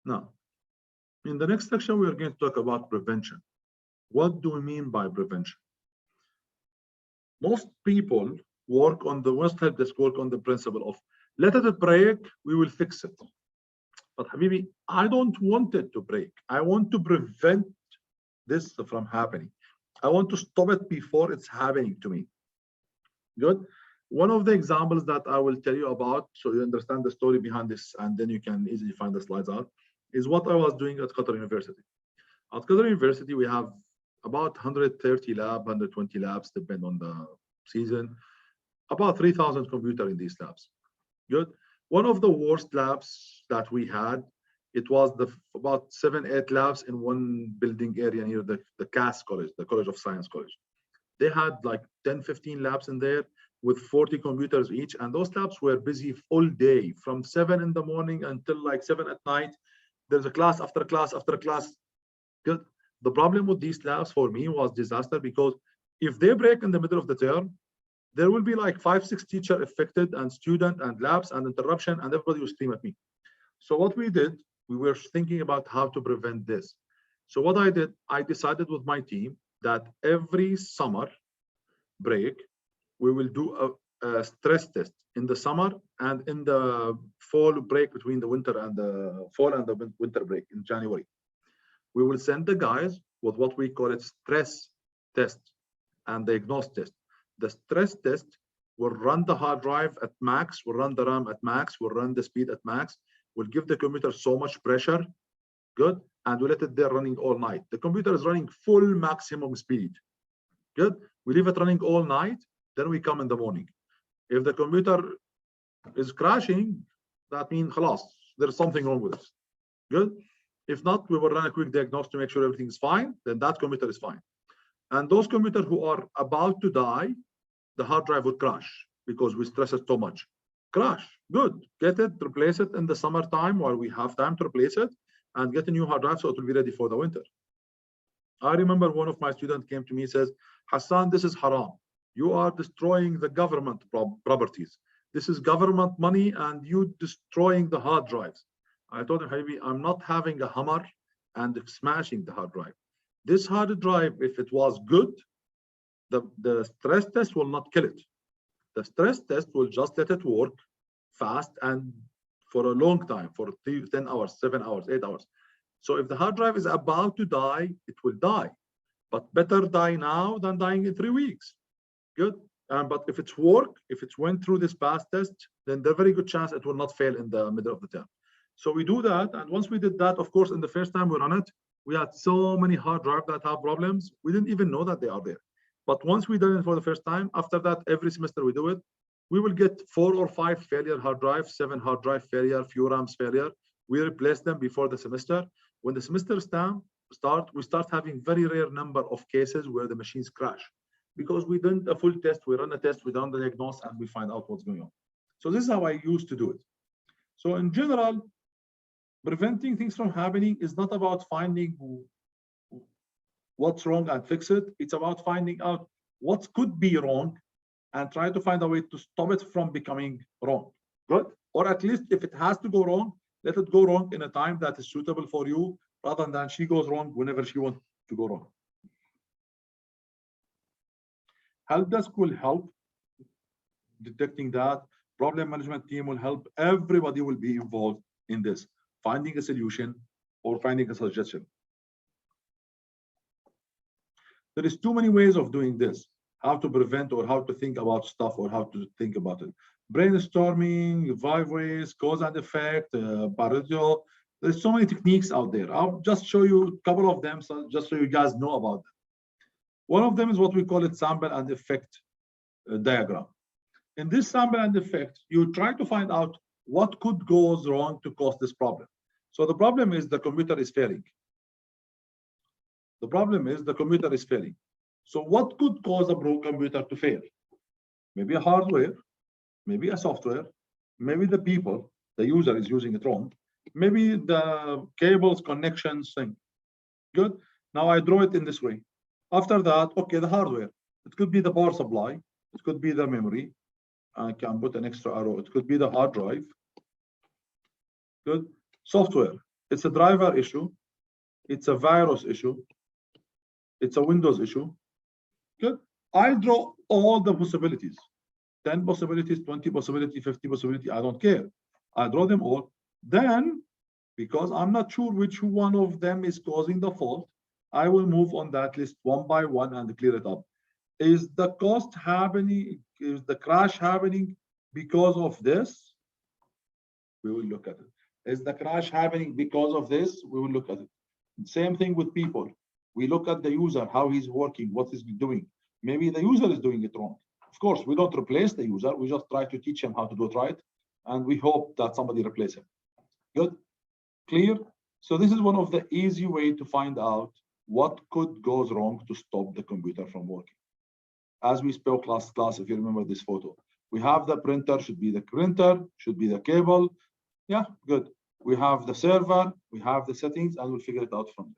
Now, in the next section, we are going to talk about prevention. What do we mean by prevention? Most people work on the most help desk work on the principle of let it break, we will fix it. But Habibi, I don't want it to break. I want to prevent this from happening. I want to stop it before it's happening to me. Good. One of the examples that I will tell you about, so you understand the story behind this, and then you can easily find the slides out, is what I was doing at Qatar University. At Qatar University, we have about 130 labs, 120 labs, depend on the season, about 3,000 computers in these labs. Good. One of the worst labs that we had, it was about 7-8 labs in one building area near the CAS college, the College of Science College. They had like 10-15 labs in there with 40 computers each, and those labs were busy all day from 7 in the morning until like 7 at night. There's a class after class after class. Good. The problem with these labs for me was disaster, because if they break in the middle of the term, there will be like 5-6 teachers affected, and student and labs and interruption, and everybody will scream at me. So what we did, we were thinking about how to prevent this. So what I did, I decided with my team that every summer break, we will do a stress test in the summer and in the fall break, between the winter and the fall and the winter break in January. We will send the guys with what we call it stress test and diagnosis test. The stress test will run the hard drive at max, will run the RAM at max, will run the speed at max, will give the computer so much pressure, good, and we let it there running all night. The computer is running full maximum speed, good. We leave it running all night, then we come in the morning. If the computer is crashing, that means khalas, there's something wrong with it, good. If not, we will run a quick diagnosis to make sure everything is fine, then that computer is fine. And those computers who are about to die, the hard drive would crash because we stress it so much. Crash, good, get it, replace it in the summertime while we have time to replace it, and get a new hard drive so it will be ready for the winter. I remember one of my students came to me and says, Hassan, this is haram. You are destroying the government properties. This is government money and you destroying the hard drives. I told him, Habibi, I'm not having a hammer and smashing the hard drive. This hard drive, if it was good, the stress test will not kill it. The stress test will just let it work fast and for a long time, for 10 hours, 7 hours, 8 hours. So if the hard drive is about to die, it will die. But better die now than dying in 3 weeks. Good. But if it's if it's went through this pass test, then there's a very good chance it will not fail in the middle of the term. So we do that. And once we did that, of course, in the first time we run it, we had so many hard drives that have problems. We didn't even know that they are there. But once we done it for the first time, after that, every semester we do it, we will get 4 or 5 failure hard drives, 7 hard drive failure, few RAMs failure. We replace them before the semester. When the semester start, we start having very rare number of cases where the machines crash, because we did a full test, we run a test, we done the diagnosis, and we find out what's going on. So this is how I used to do it. So in general, preventing things from happening is not about finding what's wrong and fix it. It's about finding out what could be wrong and try to find a way to stop it from becoming wrong. Good? Or at least if it has to go wrong, let it go wrong in a time that is suitable for you, rather than she goes wrong whenever she wants to go wrong. Help desk will help detecting that. Problem management team will help. Everybody will be involved in this, finding a solution or finding a suggestion. There is too many ways of doing this, how to prevent or how to think about stuff or how to think about it. Brainstorming, 5 ways, cause and effect, Pareto. There's so many techniques out there. I'll just show you a couple of them, just so you guys know about them. One of them is what we call it sample and effect diagram. In this sample and effect, you try to find out what could go wrong to cause this problem. So the problem is the computer is failing. The problem is the computer is failing. So what could cause a computer to fail? Maybe a hardware, maybe a software, maybe the people, the user is using it wrong, maybe the cables, connections thing. Good. Now I draw it in this way. After that, okay, the hardware. It could be the power supply. It could be the memory. I can put an extra arrow. It could be the hard drive. Good. Software. It's a driver issue. It's a virus issue. It's a Windows issue. Good. I draw all the possibilities. 10 possibilities, 20 possibilities, 50 possibilities, I don't care. I draw them all. Then, because I'm not sure which one of them is causing the fault, I will move on that list one by one and clear it up. Is the cost happening? Is the crash happening because of this? We will look at it. Is the crash happening because of this? We will look at it. Same thing with people. We look at the user, how he's working, what he's doing. Maybe the user is doing it wrong. Of course, we don't replace the user. We just try to teach him how to do it right. And we hope that somebody replaces him. Good? Clear? So this is one of the easy way to find out what could go wrong to stop the computer from working. As we spoke last class, if you remember this photo, we have the printer, should be the printer, should be the cable. Yeah, good. We have the server, we have the settings, and we'll figure it out from there.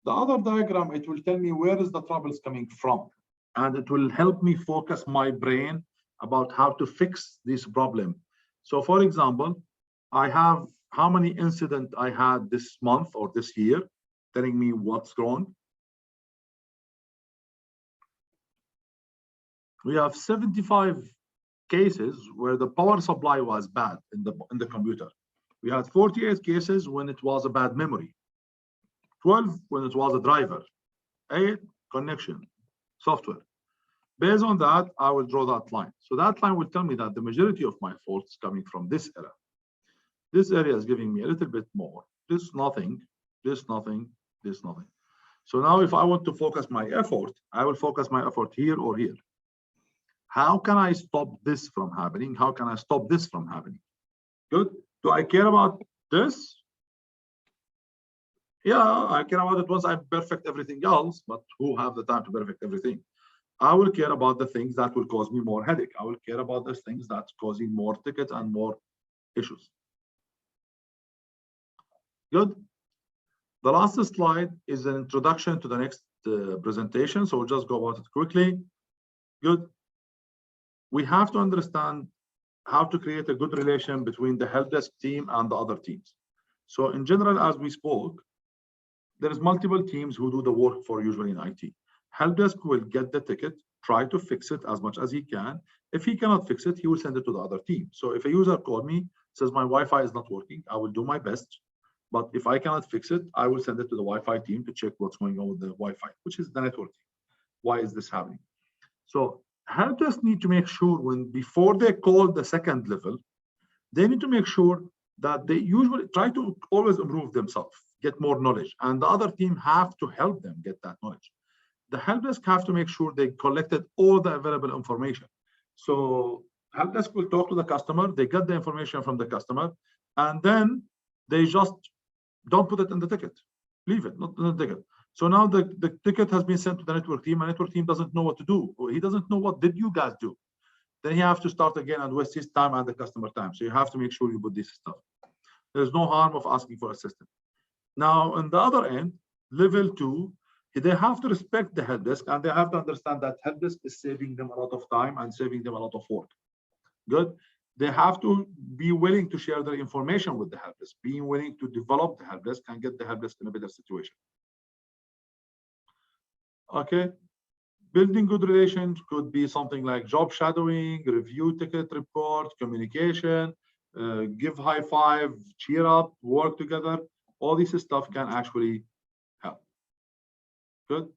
The other diagram, it will tell me where is the trouble is coming from. And it will help me focus my brain about how to fix this problem. So for example, I have how many incidents I had this month or this year, telling me what's wrong. We have 75 cases where the power supply was bad in the computer. We had 48 cases when it was a bad memory, 12 when it was a driver, 8 connection, software. Based on that, I will draw that line. So that line will tell me that the majority of my faults coming from this area. This area is giving me a little bit more. This nothing, this nothing, this nothing. So now if I want to focus my effort, I will focus my effort here or here. How can I stop this from happening? How can I stop this from happening? Good. Do I care about this? Yeah, I care about it once I perfect everything else, but who have the time to perfect everything? I will care about the things that will cause me more headache. I will care about those things that's causing more tickets and more issues. Good. The last slide is an introduction to the next presentation, so we'll just go about it quickly. Good. We have to understand how to create a good relation between the help desk team and the other teams. So in general, as we spoke, there is multiple teams who do the work for usually in IT. Help desk will get the ticket, try to fix it as much as he can. If he cannot fix it, he will send it to the other team. So if a user called me, says my Wi-Fi is not working, I will do my best. But if I cannot fix it, I will send it to the Wi-Fi team to check what's going on with the Wi-Fi, which is the network team. Why is this happening? So help desk need to make sure before they call the second level, they need to make sure that they usually try to always improve themselves, get more knowledge, and the other team have to help them get that knowledge. The help desk have to make sure they collected all the available information. So help desk will talk to the customer, they get the information from the customer, and then they just don't put it in the ticket. Leave it, not in the ticket. So now the ticket has been sent to the network team, and the network team doesn't know what to do. Or he doesn't know what did you guys do. Then he have to start again and waste his time and the customer time. So you have to make sure you put this stuff. There's no harm of asking for assistance. Now, on the other end, level 2, they have to respect the help desk, and they have to understand that help desk is saving them a lot of time and saving them a lot of work. Good. They have to be willing to share their information with the help desk, being willing to develop the help desk and get the help desk in a better situation. Okay. Building good relations could be something like job shadowing, review ticket report, communication, give high five, cheer up, work together. All this stuff can actually help. Good.